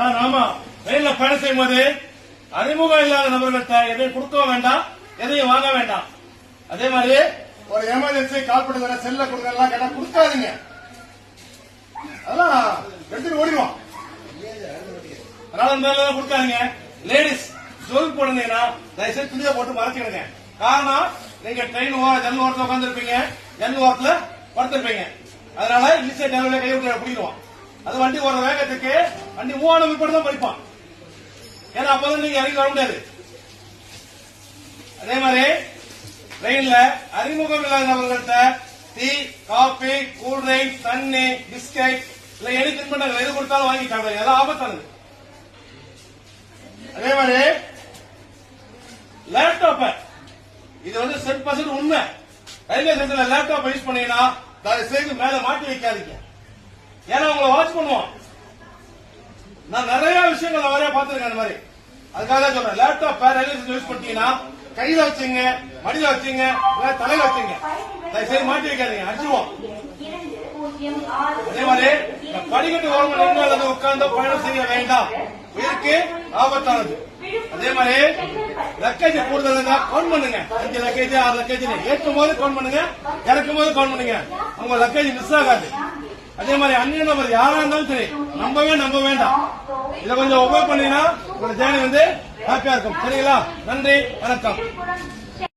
ஆமா, ரயில்ல பயணம் செய்யும் போது அறிமுகம் இல்லாத நபர்கள்ட்ட எதையும் கொடுக்க வேண்டாம், எதையும் வாங்க வேண்டாம். அதே மாதிரி ஒரு எமர்ஜென்சி கால் பண்ணுற செல்ல கொடுக்கலாம் கேட்டா கொடுக்காதீங்க. அதெல்லாம் எடுத்துட்டு ஓடிடுவான். அதனால கொடுக்காதீங்க. லேடிஸ் ஜுவல் போடுறீங்கன்னா தயவுசெய்து துணியை போட்டு மறைச்சிடுங்க. காரணம், நீங்க ட்ரெயின் ஜன்னல் ஓரத்தில் உட்கார்ந்து இருப்பீங்க, ஜன்னல் ஓரத்துல படுத்திருப்பீங்க. அதனால ஈஸியா ஜன்னல கை விட்டு பிடிக்குவான். அது வண்டி ஓடுற வேகத்துக்கு வண்டி மூவான விற்பனை தான் படிப்பான். ஏன்னா அப்பதான் நீங்க இறங்கி வர முடியாது. அதே மாதிரி ட்ரெயின்ல அறிமுகம் இல்லாத நபர்கள்ட்ட டீ, காபி, கூல்ட்ரிங்க், தண்ணி, பிஸ்கட் இல்ல எனி தின்பண்டங்கள் எது கொடுத்தாலும் வாங்கி சாப்பிடுங்க. அதான் ஆபத்தானது. அதே மாதிரி லேப்டாப், இது வந்து 100% உண்மை. ரயில்வே ஸ்டேஷன்ல லேப்டாப் யூஸ் பண்ணீங்கன்னா தயவு செய்து மேல மாட்டி வைக்காதீங்க. ஏன்னா உங்களை வாட்ச் பண்ணுவோம். நான் நிறைய விஷயங்கள் நிறைய பார்த்திருக்கேன் அந்த மாதிரி. அதுக்காக சொல்றேன், லேப்டாப் ரயில்வே ஸ்டேஷன் யூஸ் பண்ணிட்டீங்கன்னா கையில வச்சுங்க, மடியில வச்சுங்க, தலையில வச்சுங்க. தயவு செய்து மாட்டி வைக்காதீங்க, அடிச்சுவோம். அதே மாதிரி படிக்கட்டு ஓரமா நின்று அல்லது உட்கார்ந்து பயணம் செய்ய வேண்டாம், உயிருக்கு ஆபத்தானது. அதே மாதிரி லக்கேஜ் கூடுதல் கவுண்ட் பண்ணுங்க. 5 லக்கேஜ் 6 லக்கேஜ் ஏற்றும் போது கவுண்ட் பண்ணுங்க, இறக்கும் போது கவுண்ட் பண்ணுங்க. உங்க லக்கேஜ் மிஸ் ஆகாது. அதே மாதிரி அந்நிய நபர் யாரா இருந்தாலும் சரி நம்ப வேண்டாம். இதை கொஞ்சம் ஒபே பண்ணீங்கன்னா உங்க ஜேர்னி வந்து ஹாப்பியா இருக்கும். சரிங்களா? நன்றி, வணக்கம்.